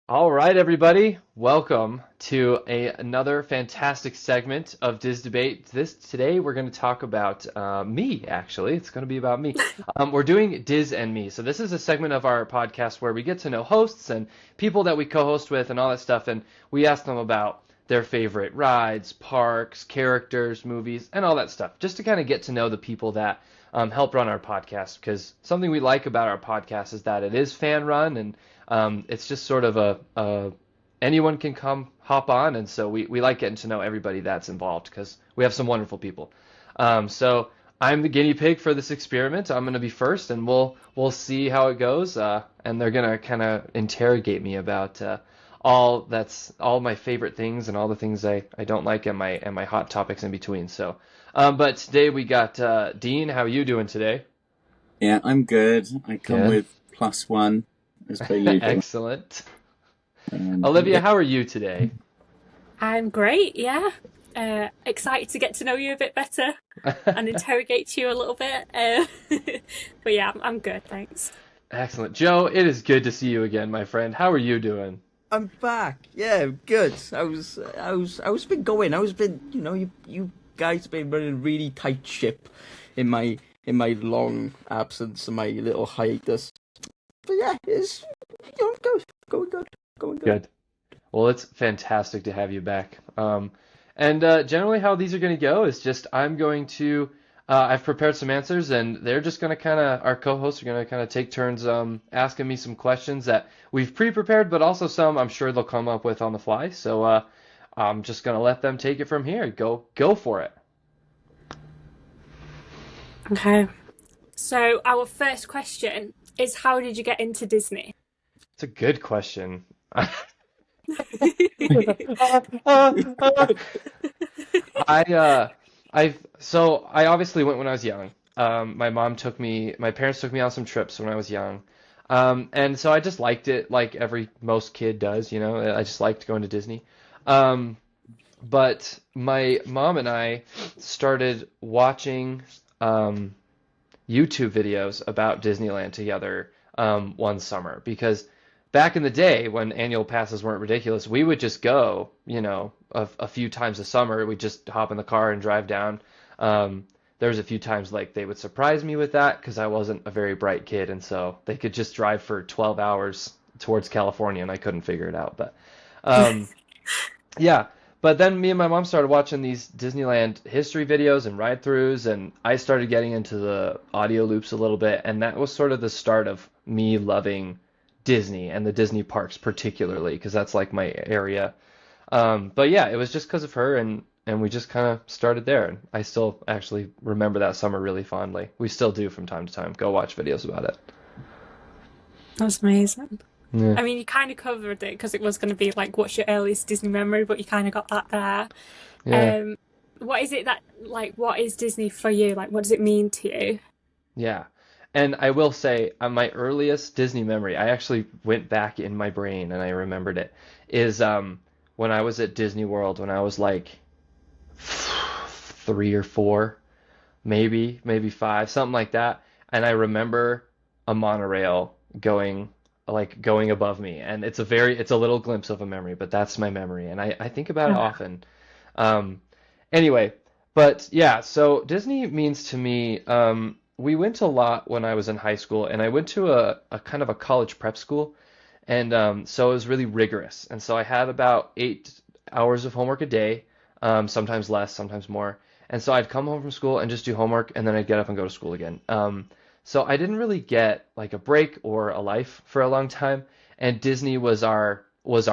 All right, everybody, welcome to another fantastic segment of Diz Debate. Today we're going to talk about me. Actually, it's going to be about me. We're doing Diz and Me. So this is a segment of our podcast where we get to know hosts and people that we co-host with and all that stuff, and we ask them about their favorite rides, parks, characters, movies, and all that stuff, just to kind of get to know the people that help run our podcast. Because something we like about our podcast is that it is fan run and it's just sort of a anyone can come hop on, and so we like getting to know everybody that's involved because we have some wonderful people. So I'm the guinea pig for this experiment. I'm going to be first, and we'll see how it goes. And they're going to kind of interrogate me about all my favorite things and all the things I don't like and my hot topics in between. So, but today we got Dean. How are you doing today? Yeah, I'm good. I come Good. with +1 as per usual. Excellent. Yeah, Olivia, how are you today? I'm great, yeah. Excited to get to know you a bit better and interrogate you a little bit. But yeah, I'm good, thanks. Excellent. Joe, it is good to see you again, my friend. How are you doing? I'm back. Yeah, good. I was been going. I was been, you guys have been running really tight ship in my long absence and my little hiatus. But yeah, it's good, going good, going good. Good. Well, it's fantastic to have you back. And generally, how these are going to go is just I'm going to, I've prepared some answers, and they're just going to kind of, our co-hosts are going to kind of take turns asking me some questions that we've pre-prepared, but also some I'm sure they'll come up with on the fly. So I'm just going to let them take it from here. Go for it. Okay. So our first question is how did you get into Disney? It's a good question. I I obviously went when I was young. My parents took me on some trips when I was young. And so I just liked it like every most kid does, you know. I just liked going to Disney. Um, but my mom and I started watching YouTube videos about Disneyland together one summer because back in the day when annual passes weren't ridiculous, we would just go, you know, a few times a summer. We'd just hop in the car and drive down. There was a few times like they would surprise me with that because I wasn't a very bright kid, and so they could just drive for 12 hours towards California, and I couldn't figure it out. But um, yeah, but then me and my mom started watching these Disneyland history videos and ride-throughs, and I started getting into the audio loops a little bit, and that was sort of the start of me loving Disney and the Disney parks particularly, because that's like my area. But yeah, it was just because of her, and we just kind of started there. And I still actually remember that summer really fondly. We still do from time to time. Go watch videos about it. That's amazing. Yeah. I mean, you kind of covered it because it was going to be like, what's your earliest Disney memory? But you kind of got that there. Yeah. What is it that, like, what is Disney for you? Like, what does it mean to you? Yeah. And I will say, my earliest Disney memory, I actually went back in my brain and I remembered it, is when I was at Disney World when I was like 3 or 4, maybe five, something like that. And I remember a monorail going above me, and it's a little glimpse of a memory, but that's my memory, and I think about it Ah, often. Um, anyway, but yeah, so Disney means to me, we went a lot when I was in high school, and I went to a kind of a college prep school, and so it was really rigorous. And so I had about 8 hours of homework a day, sometimes less, sometimes more. And so I'd come home from school and just do homework, and then I'd get up and go to school again. So I didn't really get like a break or a life for a long time, and Disney was our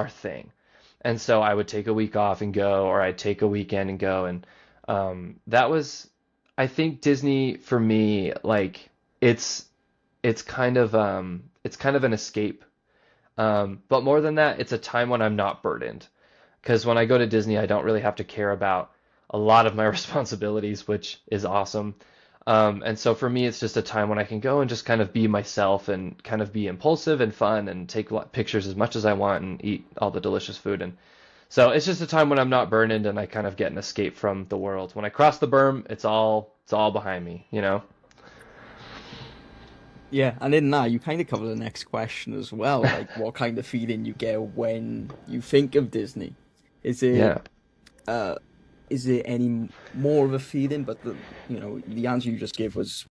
thing. And so I would take a week off and go, or I'd take a weekend and go, and that was, I think Disney for me, like it's it's kind of an escape. But more than that, it's a time when I'm not burdened. Because when I go to Disney, I don't really have to care about a lot of my responsibilities, which is awesome. And so for me, it's just a time when I can go and just kind of be myself and kind of be impulsive and fun and take pictures as much as I want and eat all the delicious food. And so it's just a time when I'm not burdened and I kind of get an escape from the world. When I cross the berm, it's all behind me, you know? Yeah, and in that you kind of cover the next question as well, like what kind of feeling you get when you think of Disney. Is it Yeah. uh is it any more of a feeling? But the answer you just gave was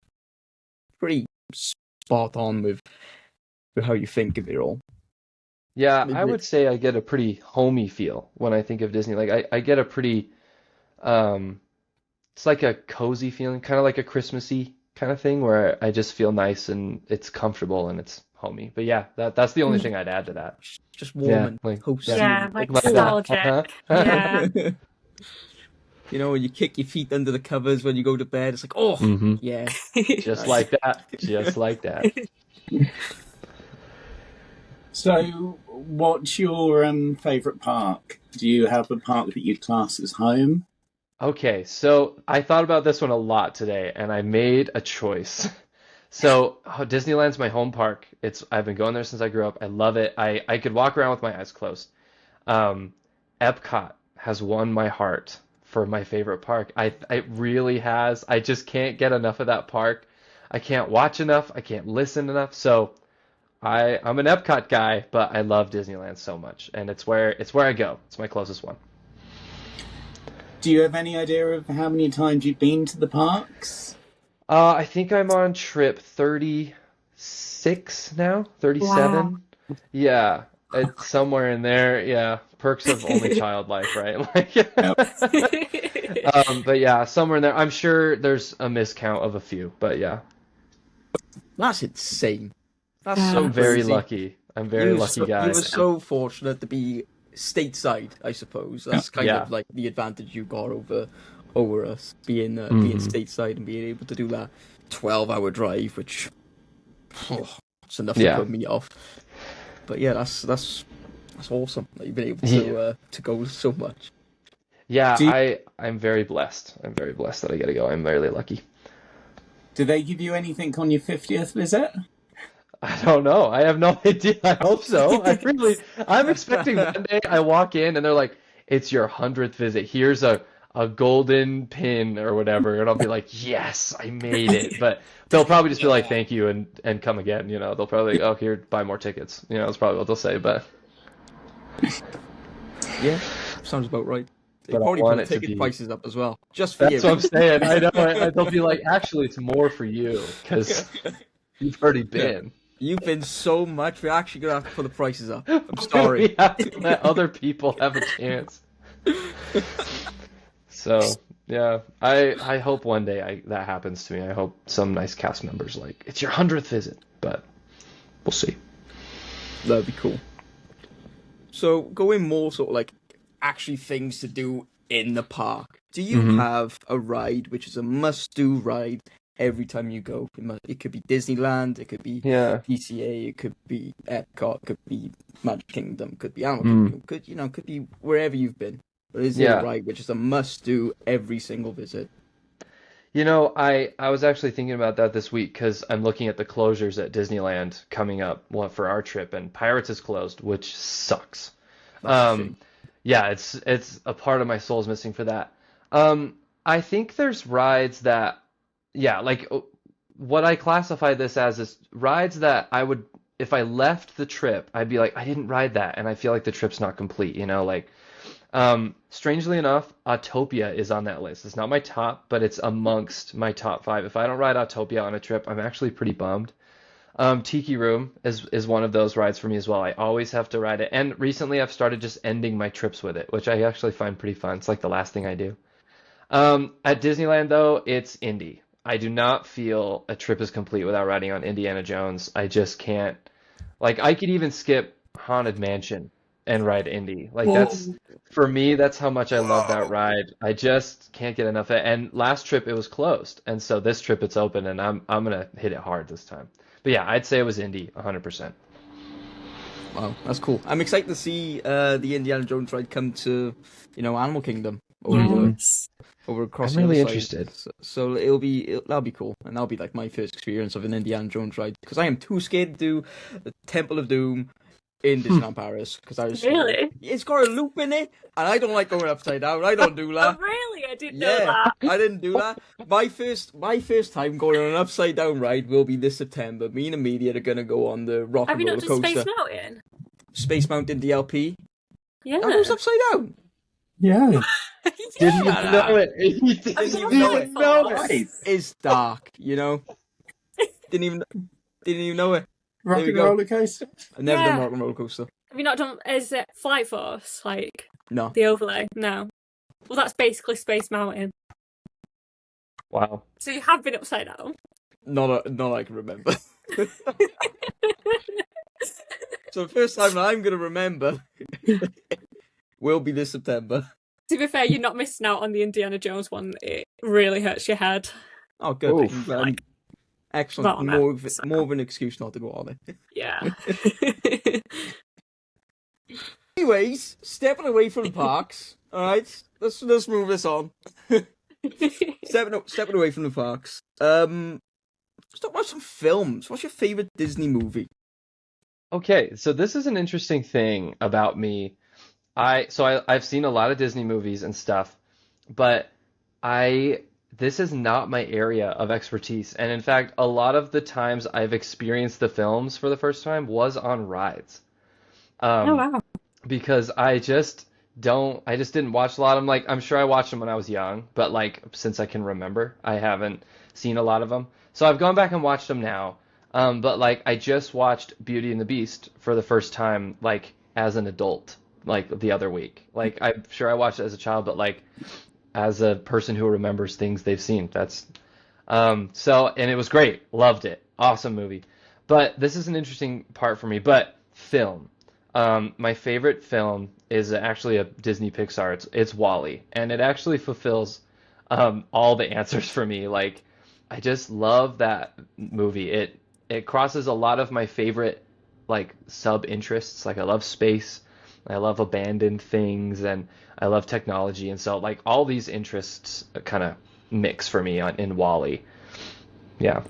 pretty spot on with how you think of it all. Yeah, Is I it- would say I get a pretty homey feel when I think of Disney. Like I get a pretty um it's like a cozy feeling, kind of like a Christmassy kind of thing where I just feel nice and it's comfortable and it's homey. But yeah, that's the only thing I'd add to that. just warm Yeah, and like yeah, toasty Yeah, and like like that. warm. nostalgic. Yeah. When you kick your feet under the covers when you go to bed, it's like, oh, Hmm. yeah, Just nice. like that. Just like that. So, what's your favorite park? Do you have a park that you class as home? Okay, so I thought about this one a lot today and I made a choice. So Disneyland's my home park. I've been going there since I grew up. I love it. I could walk around with my eyes closed. Um, Epcot has won my heart for my favorite park. It really has. I just can't get enough of that park. I can't watch enough. I can't listen enough. So I'm an Epcot guy, but I love Disneyland so much, and it's where I go. It's my closest one. Do you have any idea of how many times you've been to the parks? I think I'm on trip 36 now, Wow. 37. Yeah, it's somewhere in there. Yeah, perks of only child life, right? Yep. But yeah, somewhere in there. I'm sure there's a miscount of a few, but yeah, That's insane. That's so Yeah. I'm very crazy. lucky. I'm a very lucky You guy. were so fortunate to be stateside, I suppose. That's kind Yeah. of like the advantage you got over us being Hmm. stateside and being able to do that 12-hour drive, which it's enough to Yeah. put me off. But yeah, that's awesome that you've been able Yeah. to go so much. Yeah, Do you, I'm very blessed. I'm very blessed that I get to go. I'm very lucky. do they give you anything on your 50th visit? I don't know. I have no idea. I hope so. I'm expecting one day I walk in and they're like, it's your 100th visit. Here's a golden pin or whatever. And I'll be like, yes, I made it. But they'll probably just be like, thank you and come again. They'll probably, oh, here, buy more tickets. That's probably what they'll say. Yeah, sounds about right. They But I probably want put it to ticket be. prices up as well, just for That's you. what I'm saying. I know. They'll be like, actually, it's more for you because you've already Yeah. been. You've been so much. We're actually gonna have to put the prices up. I'm We sorry. have to let other people have a chance. So yeah, I hope one day that happens to me. I hope some nice cast members like it's your 100th visit, but we'll see. That'd be cool. So going more sort of like actually things to do in the park. Do you Hmm. have a ride which is a must-do ride every time you go? It could be Disneyland, it could be Yeah. PCA, it could be Epcot, it could be Magic Kingdom, it could be Animal Mm. Kingdom, could be wherever you've been. But is there a Yeah. ride which is a must-do every single visit? I was actually thinking about that this week because I'm looking at the closures at Disneyland coming up, well, for our trip, and Pirates is closed, which sucks. That's a Um, shame. yeah, it's a part of my soul's missing for that. I think there's rides that, yeah, like what I classify this as is rides that I would, if I left the trip, I'd be like, I didn't ride that, and I feel like the trip's not complete, like. Strangely enough, Autopia is on that list. It's not my top, but it's amongst my top five. If I don't ride Autopia on a trip, I'm actually pretty bummed. Tiki Room is one of those rides for me as well. I always have to ride it. And recently I've started just ending my trips with it, which I actually find pretty fun. It's like the last thing I do. At Disneyland though, it's Indy. I do not feel a trip is complete without riding on Indiana Jones. I just can't. Like I could even skip Haunted Mansion and ride Indy. Like that's Whoa. for me, that's how much I love that ride. I just can't get enough of it. And last trip it was closed. And so this trip it's open and I'm gonna hit it hard this time. But yeah, I'd say it was Indy 100%. Wow, that's cool. I'm excited to see the Indiana Jones ride come to, Animal Kingdom over Yes. over across I'm the other really side. interested. So that'll be cool, and that'll be like my first experience of an Indiana Jones ride because I am too scared to do the Temple of Doom, in Disneyland Paris because I was Really? It's got a loop in it, and I don't like going upside down. I don't do Oh, that. really? I didn't know Yeah, that. I didn't do that. My first time going on an upside down ride will be this September. Me and Amelia are gonna go on the Rock Have and you not Roller done Space Coaster, Mountain? Space Mountain DLP. Yeah. That was upside down. Yeah. Didn't Yeah. even know it. He I've didn't never even done it know before. it. Nice. It's dark, you know. Didn't even know it. Rock There we and go. roller coaster. I've never done Yeah. Rock and Roller Coaster. Have you not done, is it Flight Force? Like, No, the overlay? No. Well, that's basically Space Mountain. Wow. So you have been upside down. not I can remember. So the first time that I'm gonna remember will be this September. To be fair, you're not missing out on the Indiana Jones one. It really hurts your head. Oh, good. Oof. Excellent. Well, More of an excuse not to go on it. Yeah. Anyways, stepping away from the parks. All right, let's move this on. Stepping away from the parks. Let's talk about some films. What's your favorite Disney movie? Okay, so this is an interesting thing about me. I've seen a lot of Disney movies and stuff, but this is not my area of expertise. And in fact, a lot of the times I've experienced the films for the first time was on rides. Oh, Um, wow. because I just didn't watch a lot of them. Like, I'm sure I watched them when I was young, but like since I can remember, I haven't seen a lot of them. So I've gone back and watched them now. But like I just watched Beauty and the Beast for the first time, like as an adult, like the other week. Like I'm sure I watched it as a child, but like as a person who remembers things they've seen, and it was great. Loved it. Awesome movie. But this is an interesting part for me. But film. My favorite film is actually a Disney Pixar. It's Wall-E, and it actually fulfills all the answers for me. Like, I just love that movie. It crosses a lot of my favorite like sub interests. Like, I love space, I love abandoned things, and I love technology, and so like all these interests kind of mix for me in Wall-E. Yeah.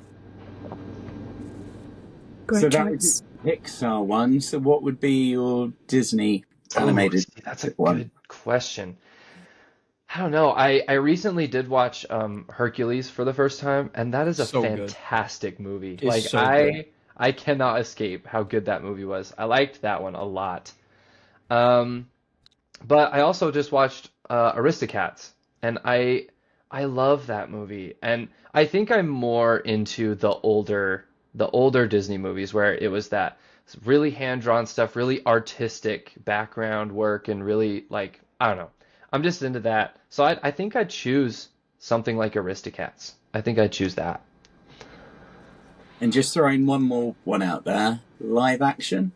Great So that choice. was the Pixar one. So what would be your Disney Oh, animated see, that's a one? good question. I don't know. I recently did watch Hercules for the first time, and that is a So good. fantastic movie. It's Like so good. I cannot escape how good that movie was. I liked that one a lot. Um, but I also just watched Aristocats, and I love that movie. And I think I'm more into the older Disney movies where it was that really hand-drawn stuff, really artistic background work, and really like I don't know. I'm just into that. So I think I'd choose something like Aristocats. I think I'd choose that. And just throwing one more one out there, live action.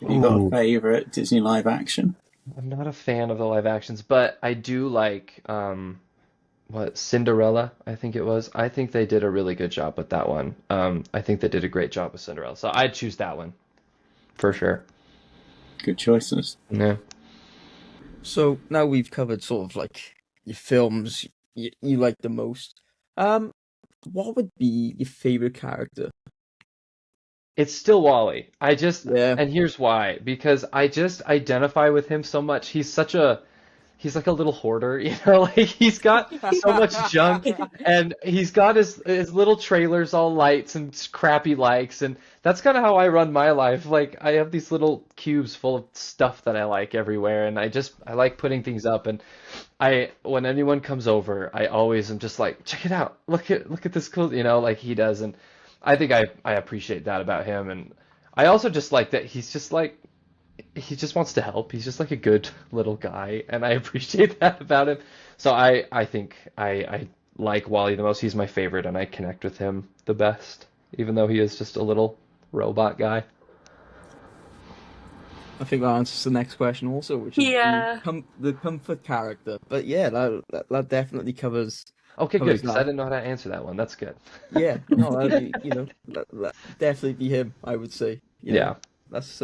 Have you got a Ooh. favourite Disney live action? I'm not a fan of the live actions, but I do like what Cinderella, I think it was. I think they did a really good job with that one. I think they did a great job with Cinderella. So I'd choose that one for sure. Good choices. Yeah. So now we've covered sort of like your films you like the most. Um, what would be your favorite character? It's still Wally. Yeah. And here's why. Because I just identify with him so much. He's like a little hoarder, you know, like he's got so much junk, and he's got his little trailers, all lights and crap he likes, and that's kind of how I run my life. Like I have these little cubes full of stuff that I like everywhere, and I like putting things up, and when anyone comes over, I always am just like, check it out, look at this cool, you know, like he does, and I think I appreciate that about him, and I also just like that he's just like he just wants to help. He's just like a good little guy, and I appreciate that about him. So I think I like Wally the most. He's my favorite, and I connect with him the best, even though he is just a little robot guy. I think that answers the next question also, which is Yeah. the comfort character. But yeah, that definitely covers Okay, good, because I that. didn't know how to answer that one. That's good. Yeah, no, that'd be, that definitely be him. I would say. Yeah. That's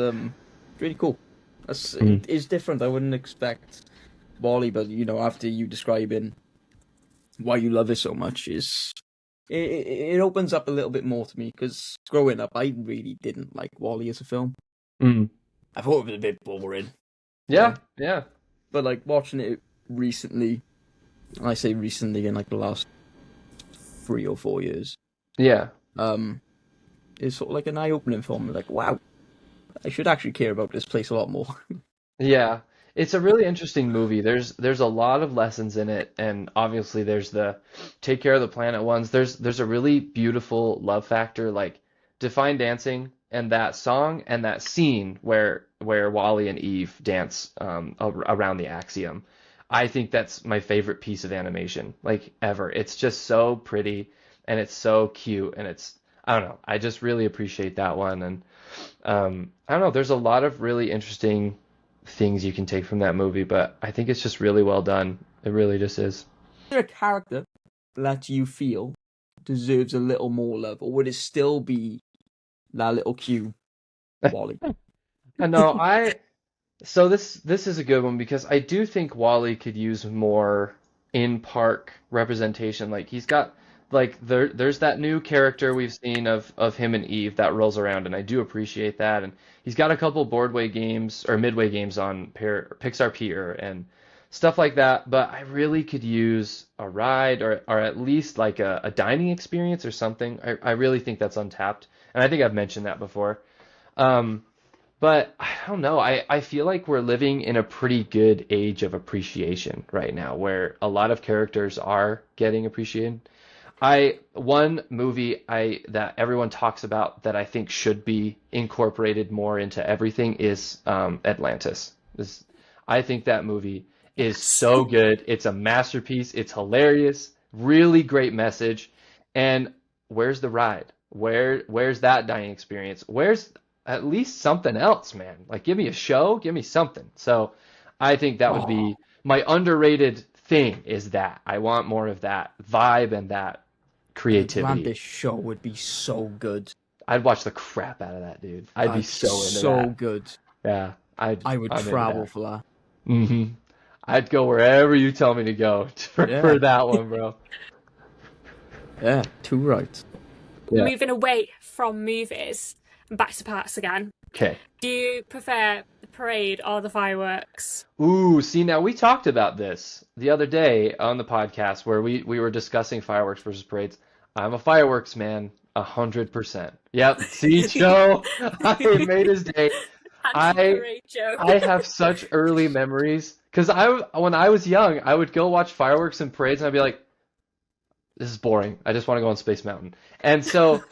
really cool. That's Mm. it's different. I wouldn't expect Wally, but after you describing why you love it so much, it opens up a little bit more to me because growing up, I really didn't like Wally as a film. Mm. I thought it was a bit boring. Yeah, yeah, But like watching it recently, I say recently in like the last 3 or 4 years, yeah. um, it's sort of like an eye-opening film. Like, wow, I should actually care about this place a lot more. Yeah, it's a really interesting movie. There's a lot of lessons in it, and obviously there's the take care of the planet ones. There's a really beautiful love factor, like Define Dancing and that song and that scene where Wally and Eve dance around the axiom. I think that's my favorite piece of animation, like ever. It's just so pretty and it's so cute and it's I don't know. I just really appreciate that one and I don't know. There's a lot of really interesting things you can take from that movie, but I think it's just really well done. It really just is. There a character that you feel deserves a little more love, or would it still be that little cute Wally? I know so this is a good one because I do think Wally could use more in park representation. Like he's got like there's that new character we've seen of him and Eve that rolls around, and I do appreciate that. And he's got a couple Boardway games or Midway games on Pixar Pier and stuff like that. But I really could use a ride or at least like a dining experience or something. I really think that's untapped, and I think I've mentioned that before. Um, but I don't know. I feel like we're living in a pretty good age of appreciation right now, where a lot of characters are getting appreciated. One movie I that everyone talks about that I think should be incorporated more into everything is Atlantis. I think that movie is Yes. so good. It's a masterpiece. It's hilarious. Really great message. And where's the ride? Where's that dining experience? Where's at least something else, man? Like give me a show, give me something. So I think that would Oh, be my underrated thing is that. I want more of that vibe and that an creativity. Atlantis show would be so good. I'd watch the crap out of that, dude. I'd be That'd be so into so that. good. Yeah, I would I'm into travel that. for that. I'd go wherever you tell me to go for Yeah, that one, bro. yeah, too right. Yeah. Moving away from movies and back to parks again. Okay. Do you prefer the parade or the fireworks? Ooh, see, now we talked about this the other day on the podcast where we were discussing fireworks versus parades. I'm a fireworks man, 100%. Yep. See, Joe, I made his day. I Anti-parade Joe. I have such early memories because when I was young, I would go watch fireworks and parades and I'd be like, this is boring. I just want to go on Space Mountain. And so,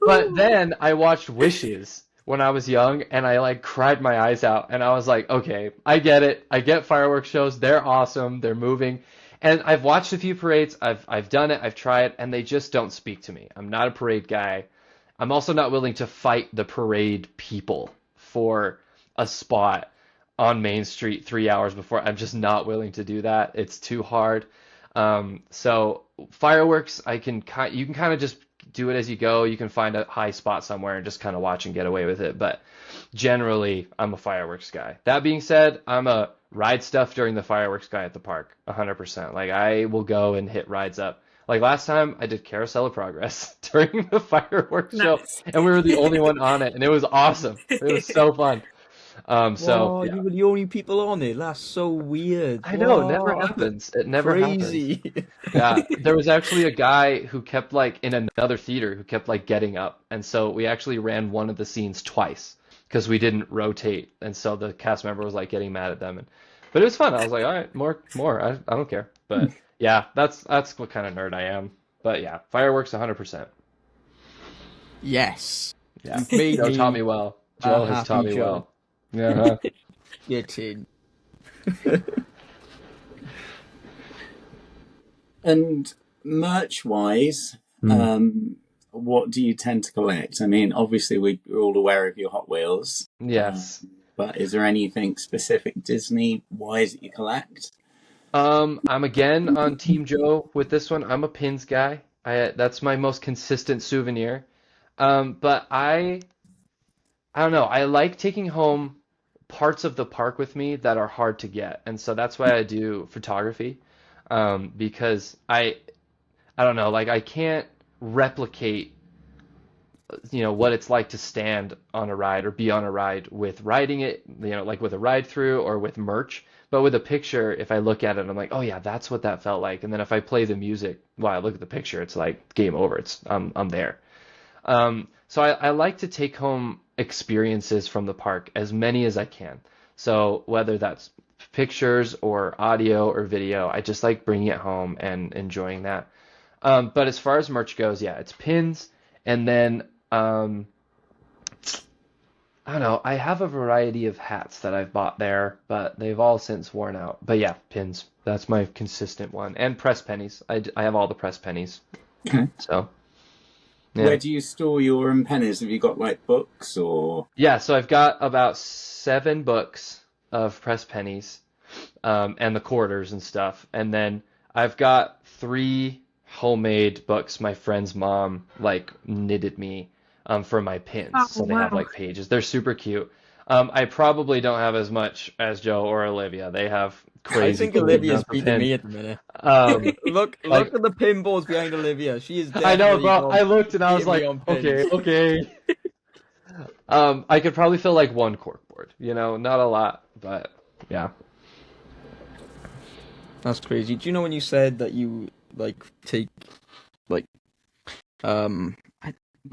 but then I watched Wishes when I was young and I like cried my eyes out and I was like, okay, I get it. I get fireworks shows. They're awesome. They're moving. And I've watched a few parades. I've done it. I've tried and they just don't speak to me. I'm not a parade guy. I'm also not willing to fight the parade people for a spot on Main Street 3 hours before. I'm just not willing to do that. It's too hard. So fireworks, you can kind of just do it as you go. You can find a high spot somewhere and just kind of watch and get away with it. But generally, I'm a fireworks guy. That being said, I'm a ride stuff during the fireworks guy at the park, 100%. Like I will go and hit rides up. Like last time I did Carousel of Progress during the fireworks show Nice. and we were the only one on it and it was awesome. It was so fun. So Wow, yeah, you were the only people on it. That's so weird. I know, it never Wow, happens. It never happens. crazy. Yeah, there was actually a guy who kept like in another theater who kept like getting up, and so we actually ran one of the scenes twice because we didn't rotate, and so the cast member was like getting mad at them, and but it was fun. I was like, all right, more. I don't care. But yeah, that's what kind of nerd I am. But yeah, fireworks 100%. Yes, Yeah, you've made Joe taught me me well. a Joe has taught happy me Joe. well. Yeah. Get in. And merch wise, Hmm. what do you tend to collect? I mean, obviously we're all aware of your Hot Wheels, Yes. but is there anything specific Disney wise that you collect? I'm again on Team Joe with this one. I'm a pins guy. That's my most consistent souvenir. But I don't know. I like taking home parts of the park with me that are hard to get, and so that's why I do photography. Because I don't know, like I can't replicate what it's like to stand on a ride or be on a ride with riding it, like with a ride through or with merch. But with a picture, if I look at it, I'm like, oh yeah, that's what that felt like. And then if I play the music while I look at the picture, it's like game over. I'm there. So I like to take home experiences from the park, as many as I can. So whether that's pictures or audio or video, I just like bringing it home and enjoying that. But as far as merch goes, yeah, it's pins, and then I don't know. I have a variety of hats that I've bought there, but they've all since worn out. But yeah, pins. That's my consistent one. And press pennies. I have all the press pennies. Okay. So, yeah. Where do you store your pennies? Have you got like books or? Yeah, so I've got about 7 books of press pennies, and the quarters and stuff. And then I've got 3 homemade books my friend's mom like knitted me for my pins. Oh, So they have wow. like pages. They're super cute. I probably don't have as much as Joe or Olivia. They have I crazy think cool Olivia's amounts of beating pins. me at the minute. Look Like at the pinballs behind Olivia. She is I know, definitely bro. I looked and I was beating me like, on pins. okay. I could probably fill like 1 corkboard, not a lot, but yeah. That's crazy. Do you know when you said that you like take like I,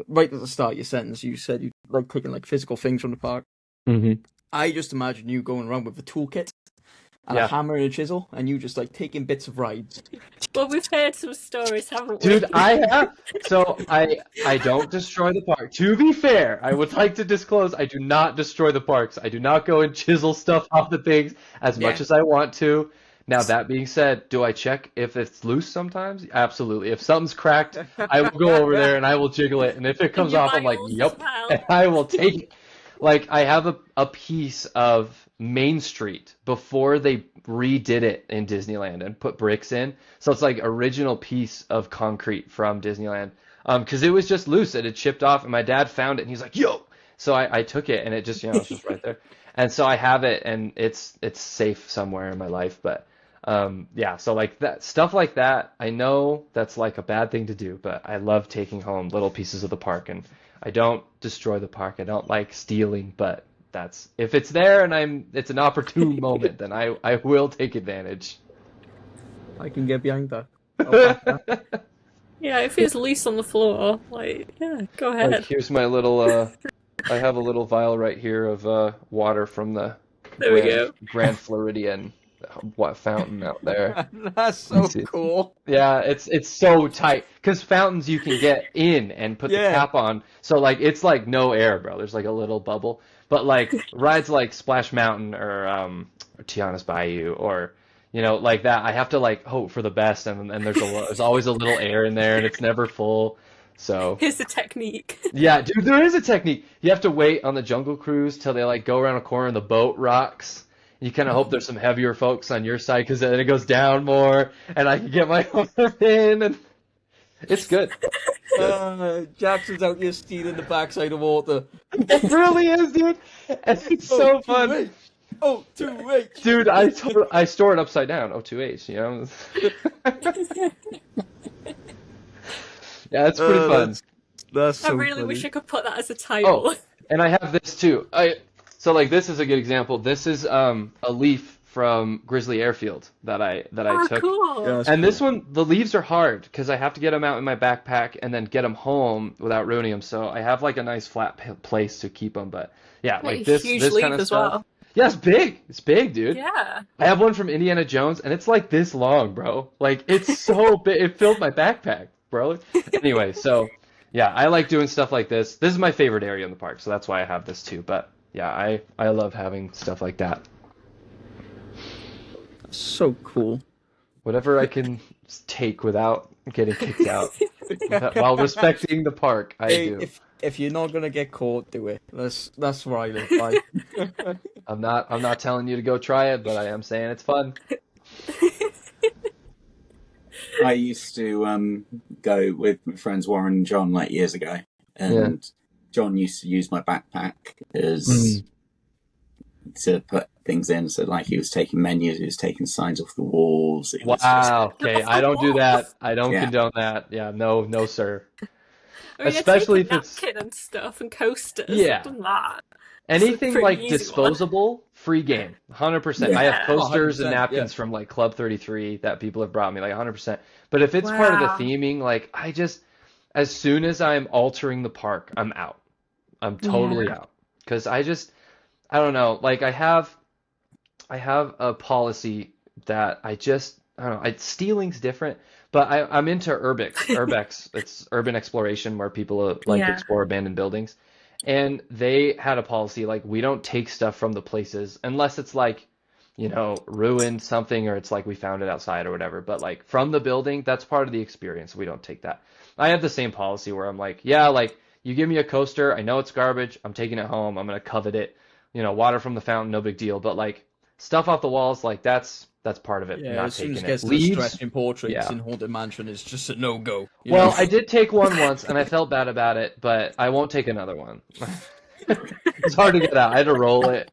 right at the start of your sentence you said you like taking like physical things from the park? Hmm. I just imagine you going around with a toolkit and a Yeah. hammer and a chisel, and you just like taking bits of rides. Well, we've heard some stories, haven't we? Dude, I have. So I don't destroy the park. To be fair, I would like to disclose I do not destroy the parks. I do not go and chisel stuff off the things as much Yeah. as I want to. Now that being said, do I check if it's loose sometimes? Absolutely. If something's cracked, I will go over there and I will jiggle it. And if it And comes you off, I'm like, miles as yep. well. And I will take it. Like I have a piece of Main Street before they redid it in Disneyland and put bricks in. So it's like original piece of concrete from Disneyland. Because it was just loose. It had chipped off, and my dad found it, and he's like, "Yo!" So I took it, and it just, it's just right there. And so I have it, and it's safe somewhere in my life. But yeah, so like that stuff like that, I know that's like a bad thing to do, but I love taking home little pieces of the park, and I don't destroy the park. I don't like stealing, but that's if it's there and it's an opportune moment, then I will take advantage. I can get behind that. I'll back that. Yeah, if it's loose on the floor, like, yeah, go Like ahead. here's my little I have a little vial right here of water from the There we go. Grand Floridian fountain out there. That's so See. cool. Yeah, it's so tight because fountains you can get in and put the Yeah. cap on, so like it's like no air, bro. There's like a little bubble, but like rides like Splash Mountain or Tiana's Bayou or like that, I have to like hope for the best, and there's always a little air in there, and it's never full. So Here's the technique. yeah, dude, there is a technique. You have to wait on the Jungle Cruise till they like go around a corner and the boat rocks. You kind of hope there's some heavier folks on your side because then it goes down more, and I can get my arm in, and it's good. Jackson's out here stealing the backside of water. It really is, dude. And it's so fun. 2H. Oh, 2H. Dude, I store it upside down. Oh, 2H, Yeah, it's pretty fun. That's I so really funny. wish I could put that as a title. Oh, and I have this too. So like this is a good example. This is a leaf from Grizzly Airfield that I Oh, took. cool. Yeah, that's And cool. this one, the leaves are hard because I have to get them out in my backpack and then get them home without ruining them. So I have like a nice flat place to keep them. But yeah, Like like a this huge kind leaf of as stuff. well. Yeah, it's big. It's big, dude. Yeah. I have one from Indiana Jones, and it's like this long, bro. Like it's so big. It filled my backpack, bro. Anyway, so yeah, I like doing stuff like this. This is my favorite area in the park, so that's why I have this too. But yeah, I love having stuff like that. So cool. Whatever I can take without getting kicked out, while respecting the park, I Hey, do. if you're not gonna get caught, do it. That's where I live by. I'm not telling you to go try it, but I am saying it's fun. I used to go with my friends Warren and John like years ago, and John used to use my backpack as to put things in. So like he was taking menus, he was taking signs off the walls. It was just- Wow. Okay, I don't do that. I don't Yeah. condone that. Yeah, no, sir. I mean, I'd take a especially if it's napkin and stuff and coasters. I've yeah. done that. It's a Anything pretty like easy one. disposable, free game, 100%. I Yeah. have Yeah. Oh, coasters and 100%. Yeah. napkins from like Club 33 that people have brought me, like 100%. But if it's part of the Wow. theming, like as soon as I'm altering the park, I'm out. I'm totally Yeah. out. Because I don't know, like I have a policy that I don't know, stealing's different, but I'm into urbex. It's urban exploration where people like Yeah. explore abandoned buildings. And they had a policy like we don't take stuff from the places unless it's like, ruined something or it's like we found it outside or whatever. But like from the building, that's part of the experience. We don't take that. I have the same policy where I'm like, yeah, like you give me a coaster, I know it's garbage, I'm taking it home, I'm gonna covet it. Water from the fountain, no big deal. But like stuff off the walls, like that's part of it. I'm Yeah, not as soon as taking it it. gets to the Leaves, stretching portraits yeah. in Haunted Mansion, it's just a no-go. Well, I did take one once and I felt bad about it, but I won't take another one. It's hard to get out. I had to roll it.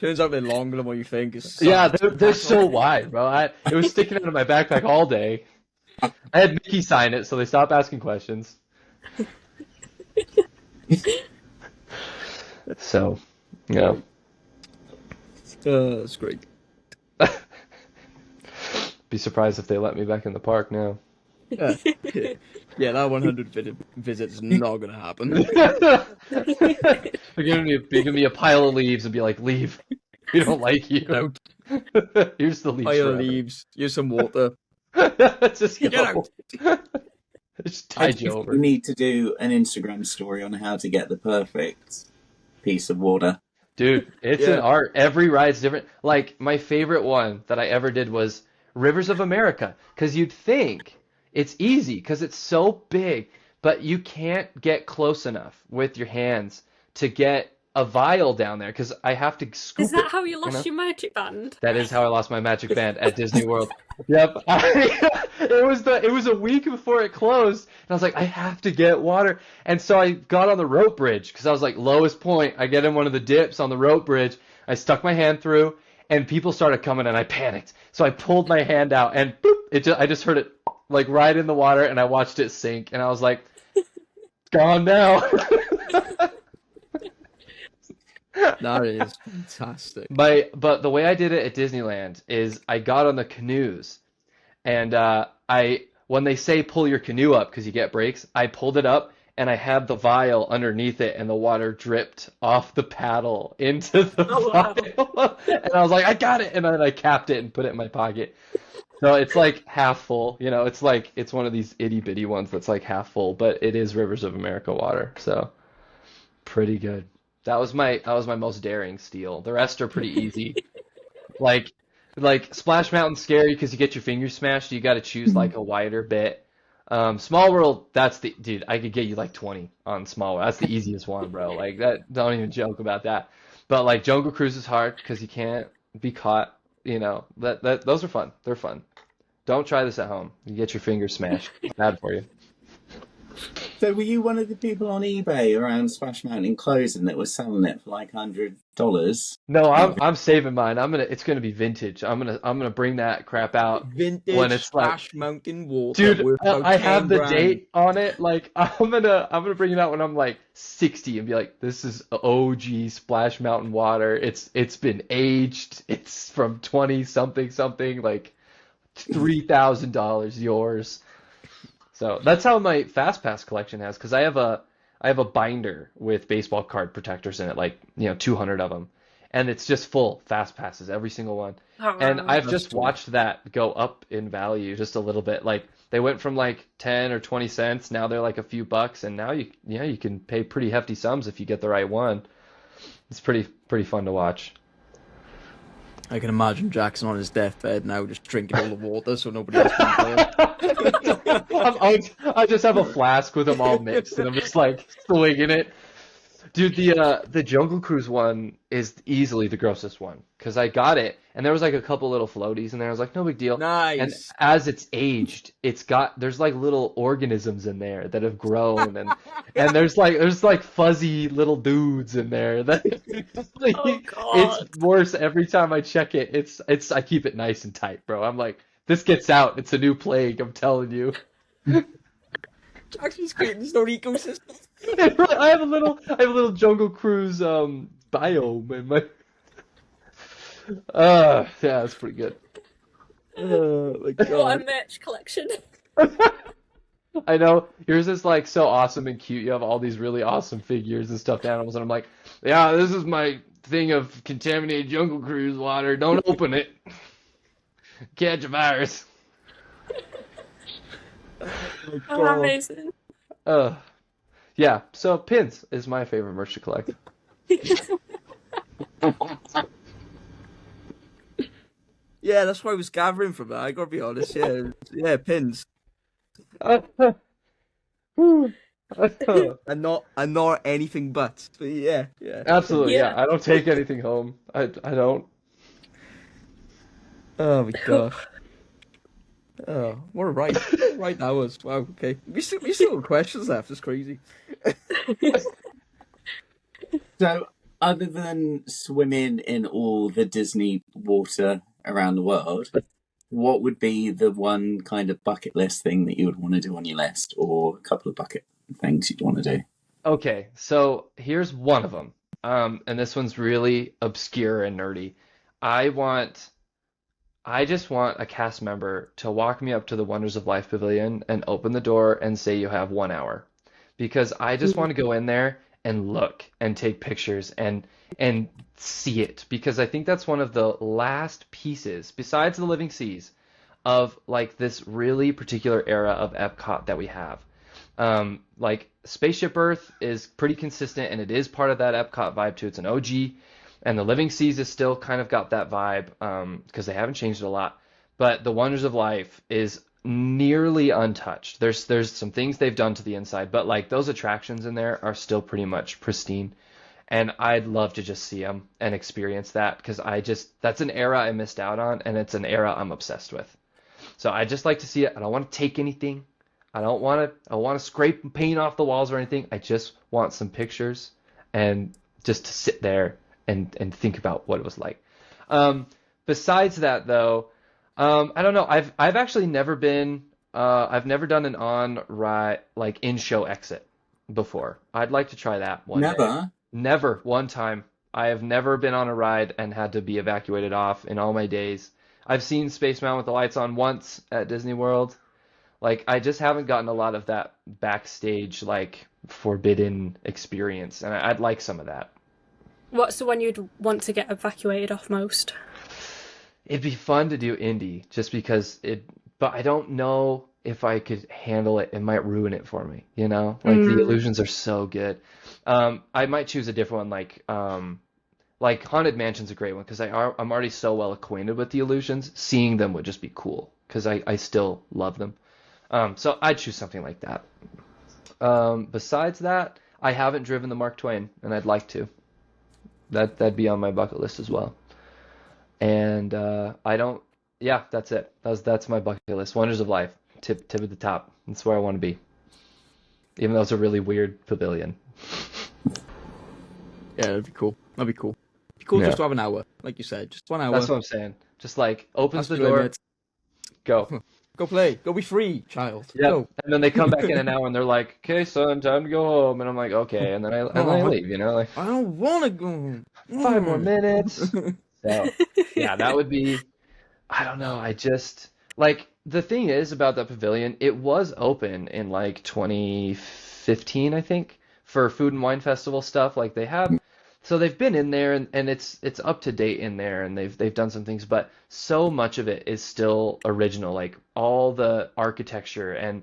Turns out they're longer than what you think. Yeah, they're so wide, bro. It was sticking out of my backpack all day. I had Mickey sign it, so they stopped asking questions. So, yeah. That's great. Be surprised if they let me back in the park now. Yeah, yeah, that 100 visit is not going to happen. They're giving me a pile of leaves and be like, leave. We don't like you. Out. Here's the leaves. Pile of forever. leaves. Here's some water. Just Get go. out. Just I tide you over. We need to do an Instagram story on how to get the perfect piece of water. Dude, it's Yeah. an art. Every ride's different. Like, my favorite one that I ever did was Rivers of America. Because you'd think it's easy because it's so big, but you can't get close enough with your hands to get a vial down there because I have to scoop Is that it. how you lost know? your magic band? That is how I lost my magic band at Disney World. Yep. It was a week before it closed, and I was like, I have to get water. And so I got on the rope bridge because I was like, lowest point. I get in one of the dips on the rope bridge. I stuck my hand through, and people started coming, and I panicked. So I pulled my hand out, and boop, I just heard it like right in the water, and I watched it sink, and I was like, it's gone now. That is fantastic. But the way I did it at Disneyland is I got on the canoes, and when they say pull your canoe up because you get breaks, I pulled it up and I had the vial underneath it, and the water dripped off the paddle into the Oh, wow. vial, and I was like, I got it, and then I capped it and put it in my pocket. So it's like half full, it's one of these itty bitty ones that's like half full, but it is Rivers of America water, so pretty good. That was my most daring steal. The rest are pretty easy. Like Splash Mountain's scary because you get your fingers smashed. You got to choose like a wider bit. Small World, dude. I could get you like 20 on Small World. That's the easiest one, bro. Like that. Don't even joke about that. But like Jungle Cruise is hard because you can't be caught. Those are fun. They're fun. Don't try this at home. You get your fingers smashed. Bad for you. So were you one of the people on eBay around Splash Mountain closing that was selling it for like $100? No, I'm saving mine. It's gonna be vintage. I'm gonna bring that crap out Vintage when it's like, Splash Mountain water. dude, worth about I have 10 the grand. date on it. Like I'm gonna bring it out when I'm like 60 and be like, this is OG Splash Mountain water. It's been aged. It's from 20 something something, like $3,000 yours. So that's how my Fast Pass collection has, because I have a binder with baseball card protectors in it, like 200 of them, and it's just full Fast Passes, every single one. Oh, And wow. I've That's just cool. watched that go up in value just a little bit. Like they went from like 10 or 20 cents, now they're like a few bucks, and now you can pay pretty hefty sums if you get the right one. It's pretty fun to watch. I can imagine Jackson on his deathbed now, just drinking all the water so nobody else can tell. I just have a flask with them all mixed, and I'm just like swinging it. Dude, the Jungle Cruise one is easily the grossest one because I got it, and there was like a couple little floaties in there. I was like, no big deal. Nice. And as it's aged, there's like little organisms in there that have grown, and there's like fuzzy little dudes in there that Oh, God. it's worse every time I check it. I keep it nice and tight, bro. I'm like, this gets out, it's a new plague. I'm telling you. Jack's just creating his own ecosystem. I have a little Jungle Cruise biome in my. Yeah, that's pretty good. Oh my What a god. merch collection. I know yours is like so awesome and cute. You have all these really awesome figures and stuffed animals, and I'm like, yeah, this is my thing of contaminated Jungle Cruise water. Don't open it. Catch a virus. Oh my Oh, god. amazing. Yeah. So pins is my favorite merch to collect. Yeah, that's what I was gathering from that. I gotta be honest. Yeah, yeah, pins, and not anything but. But yeah, yeah. Absolutely, yeah. Yeah. I don't take anything home. I don't. Oh my god. Oh, what a ride! What a ride that was. Wow. Okay, we still have questions left. It's crazy. So, other than swimming in all the Disney water around the world, what would be the one kind of bucket list thing that you would want to do on your list, or a couple of bucket things you'd want to do? Okay, so here's one of them. And this one's really obscure and nerdy. I want I just want a cast member to walk me up to the Wonders of Life Pavilion and open the door and say you have 1 hour. Because I just want to go in there and look and take pictures and see it. Because I think that's one of the last pieces, besides the Living Seas, of like this really particular era of Epcot that we have. Like Spaceship Earth is pretty consistent and it is part of that Epcot vibe too. It's an OG, and the Living Seas is still kind of got that vibe because they haven't changed it a lot. But the Wonders of Life is nearly untouched. There's some things they've done to the inside, but like those attractions in there are still pretty much pristine. And I'd love to just see them and experience that because that's an era I missed out on, and it's an era I'm obsessed with. So I just like to see it. I don't want to take anything. I want to scrape and paint off the walls or anything. I just want some pictures and just to sit there and think about what it was like. Um, Besides that though, I don't know. I've actually never been I've never done an on ride like in show exit before. I'd like to try that one day. Never. Never one time. I have never been on a ride and had to be evacuated off in all my days. I've seen Space Mountain with the lights on once at Disney World. Like I just haven't gotten a lot of that backstage like forbidden experience, and I'd like some of that. What's the one you'd want to get evacuated off most? It'd be fun to do indie just because but I don't know if I could handle it. It might ruin it for me, you know? Like the illusions are so good. I might choose a different one like Haunted Mansion's a great one because I'm already so well acquainted with the illusions. Seeing them would just be cool because I still love them. So I'd choose something like that. Besides that, I haven't driven the Mark Twain, and I'd like to. That'd be on my bucket list as well. And I don't. Yeah, that's it. That's my bucket list. Wonders of Life, tip of the top. That's where I want to be. Even though it's a really weird pavilion. Yeah, that'd be cool. That'd be cool. It'd be cool Yeah, just to have an hour, like you said, just 1 hour. that's what I'm saying. Just like opens That's the the door, limit. go. Go play. Go be free, child. Yep. Go. And then they come back in an hour and they're like, "Okay, son, time to go home." And I'm like, "Okay." And then I Oh, leave. Like I don't want to go. 5 more minutes. So yeah, that would be. I don't know. I just like the thing is about that pavilion, it was open in like 2015, I think, for Food and Wine Festival stuff. Like they have, so they've been in there and it's up to date in there and they've done some things, but so much of it is still original. Like all the architecture and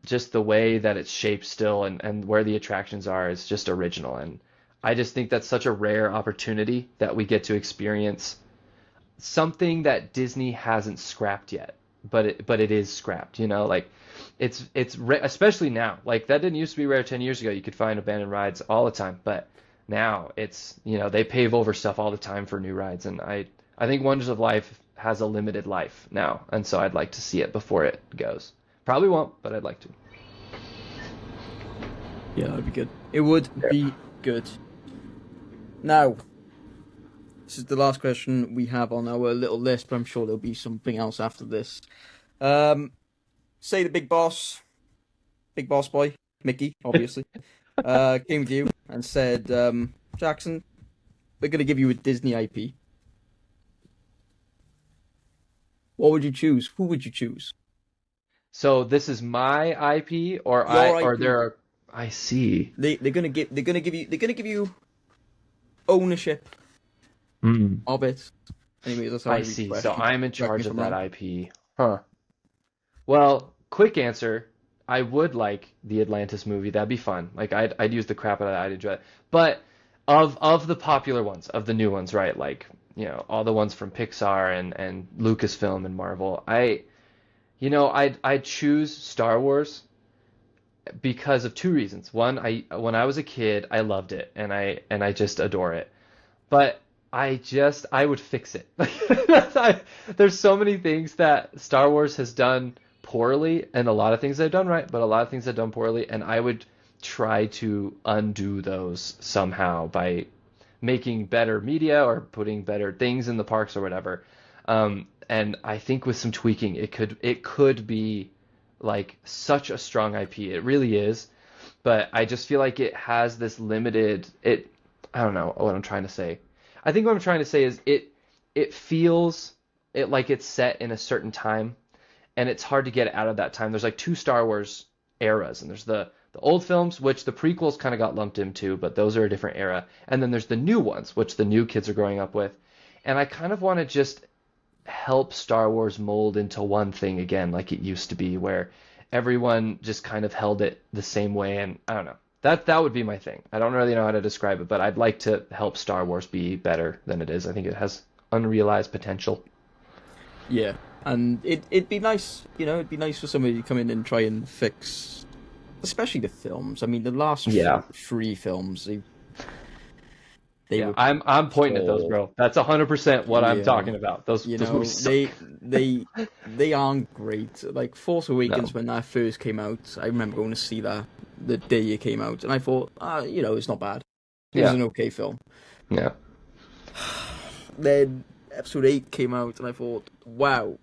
just the way that it's shaped still and where the attractions are is just original. And I just think that's such a rare opportunity that we get to experience something that Disney hasn't scrapped yet, but it is scrapped. Like especially now. Like that didn't used to be rare 10 years ago. You could find abandoned rides all the time, but now it's they pave over stuff all the time for new rides, and I think Wonders of Life has a limited life now, and so I'd like to see it before it goes. Probably won't, but I'd like to. Yeah, that'd be good. It would Yeah. be good. Now, this is the last question we have on our little list, but I'm sure there'll be something else after this. Say the big boss Big Boss Boy, Mickey, obviously, came to you and said, Jackson, we're going to give you a Disney IP. What would you choose? Who would you choose? So this is my IP, or Your or IP. there are. I see. They're gonna give you ownership Mm. of it. Anyways, that's how I I read the see. So question. I'm in Correct me charge if of I'm that wrong. IP. Huh. Well, quick answer. I would like the Atlantis movie. That'd be fun. Like I'd use the crap out of that. I'd enjoy it. But of the popular ones, of the new ones, right? Like, all the ones from Pixar and Lucasfilm and Marvel. I'd choose Star Wars because of two reasons. One, when I was a kid, I loved it and I just adore it. But I would fix it. There's so many things that Star Wars has done poorly, and a lot of things they've done right, but a lot of things they've done poorly, and I would try to undo those somehow by making better media or putting better things in the parks or whatever. And I think with some tweaking, it could be like such a strong IP. It really is, but I just feel like it has this limited. I don't know what I'm trying to say. I think what I'm trying to say is it feels like it's set in a certain time, and it's hard to get out of that time. There's like two Star Wars eras, and there's the old films, which the prequels kind of got lumped into, but those are a different era. And then there's the new ones, which the new kids are growing up with. And I kind of want to just help Star Wars mold into one thing again, like it used to be, where everyone just kind of held it the same way. And I don't know. That would be my thing. I don't really know how to describe it, but I'd like to help Star Wars be better than it is. I think it has unrealized potential. Yeah, and it'd be nice, it'd be nice for somebody to come in and try and fix, especially the films. I mean, the last Yeah. three films, they Yeah, were I'm pointing at those, poor. bro. That's 100% what I'm Yeah, talking about. Those you those know, movies suck. they aren't great. Like Force Awakens, No. when that first came out, I remember going to see that the day it came out, and I thought, it's not bad. It was Yeah. an okay film. Yeah. Then Episode 8 came out, and I thought, wow,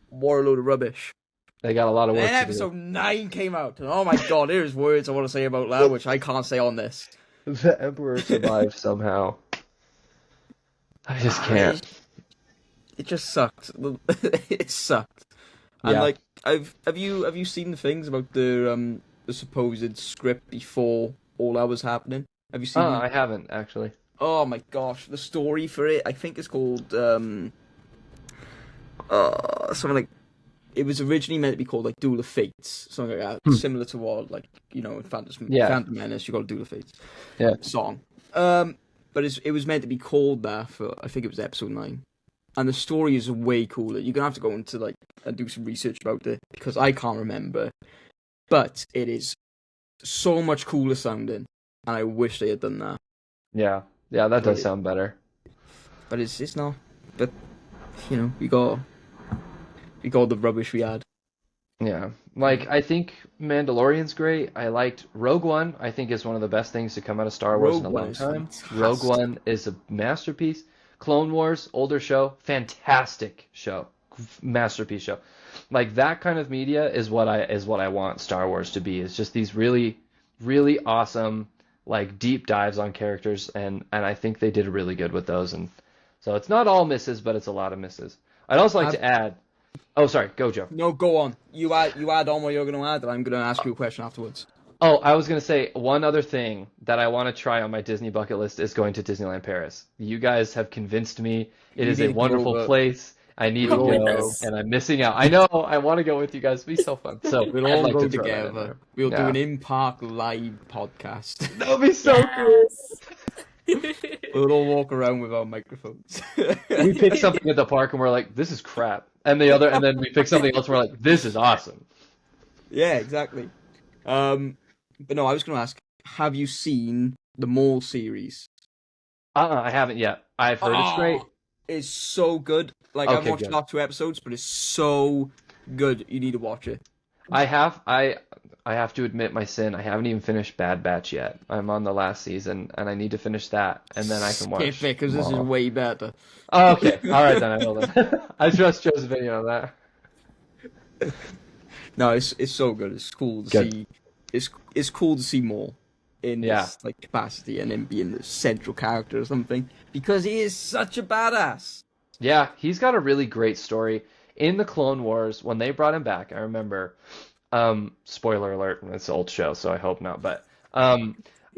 what a load of rubbish. They got a lot of And work then to do. Episode 9 came out, and oh my god, there's words I want to say about that, which I can't say on this. The Emperor survived somehow. I just can't. It just sucked. It sucked. And Yeah. like, have you seen the things about the supposed script before all that was happening? Have you seen? I haven't actually. Oh my gosh, the story for it. I think it's called something like. It was originally meant to be called like Duel of Fates, something like that, similar to what in Yeah. Phantom Menace you got Duel of Fates Yeah. song. But it was meant to be called that for I think it was Episode 9. And the story is way cooler. You're gonna have to go into and do some research about it because I can't remember. But it is so much cooler sounding, and I wish they had done that. Yeah. Yeah, that does But sound better. but it's not. But we got the rubbish we had. Yeah. Like, I think Mandalorian's great. I liked Rogue One, I think is one of the best things to come out of Star Wars in a Rogue One long is time. fantastic. Rogue One is a masterpiece. Clone Wars, older show, fantastic show. Masterpiece show. Like that kind of media is what I want Star Wars to be. It's just these really, really awesome, like deep dives on characters, and I think they did really good with those. And so it's not all misses, but it's a lot of misses. I'd also like to add. Oh, sorry, go Joe. No, go on. You add on what you're going to add, and I'm going to ask you a question afterwards. Oh, I was gonna say one other thing that I want to try on my Disney bucket list is going to Disneyland Paris. You guys have convinced me. It You is need a to go wonderful over. place. I need to Come with go, us. and I'm missing out. I know. I want to go with you guys. It'd be so fun. So We'll I'd all like go to throw that in together. there. We'll do Yeah. an in-park live podcast. That would be so cool. Yes. We'll all walk around with our microphones. We pick something at the park and we're like, "This is crap," and then we pick something else and we're like, "This is awesome." Yeah, exactly. But no, I was going to ask, have you seen the Mall series? I haven't yet. I've heard it's great. It's so good. Like, I've Okay, watched good. the last 2 episodes, but it's so good. You need to watch it. I have to admit my sin. I haven't even finished Bad Batch yet. I'm on the last season, and I need to finish that, and then I can watch. Skip it, because this is Mall. way better. Oh, okay. All right, then I will then. I trust Joe's opinion on that. No, it's so good. It's cool to Good. see. It's cool to see more in Yeah. this like capacity and him being the central character or something because he is such a badass. Yeah, he's got a really great story. In the Clone Wars, when they brought him back, I remember, spoiler alert, it's an old show, so I hope not, but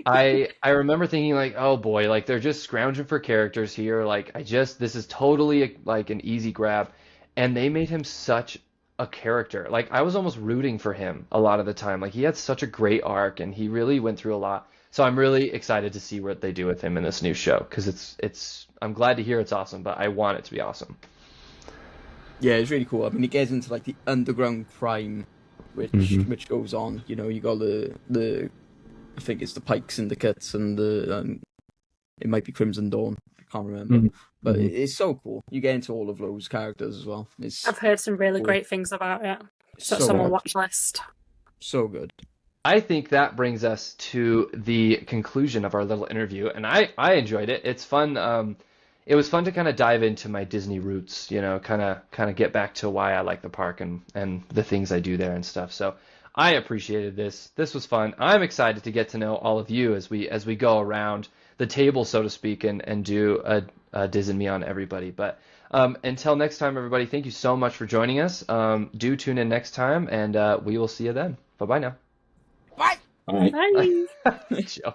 I remember thinking like, oh boy, like they're just scrounging for characters here. Like this is totally like an easy grab, and they made him such a character. Like I was almost rooting for him a lot of the time. Like he had such a great arc, and he really went through a lot. So I'm really excited to see what they do with him in this new show because it's I'm glad to hear it's awesome, but I want it to be awesome. Yeah, it's really cool. I mean, it gets into like the underground crime, Hmm. which goes on. You know, you got the I think it's the Pike Syndicates and the it might be Crimson Dawn. I can't remember, Hmm. but Hmm. it's so cool. You get into all of those characters as well. It's I've heard some really cool. great things about it. So it's So on my good, watch list. so good. I think that brings us to the conclusion of our little interview, and I enjoyed it. It's fun. It was fun to kind of dive into my Disney roots, kind of get back to why I like the park and the things I do there and stuff. So I appreciated this. This was fun. I'm excited to get to know all of you as we go around the table, so to speak, and do a Diz and Me on everybody. But until next time, everybody, thank you so much for joining us. Do tune in next time, and we will see you then. Bye bye now. Bye. Right. Bye. Joe.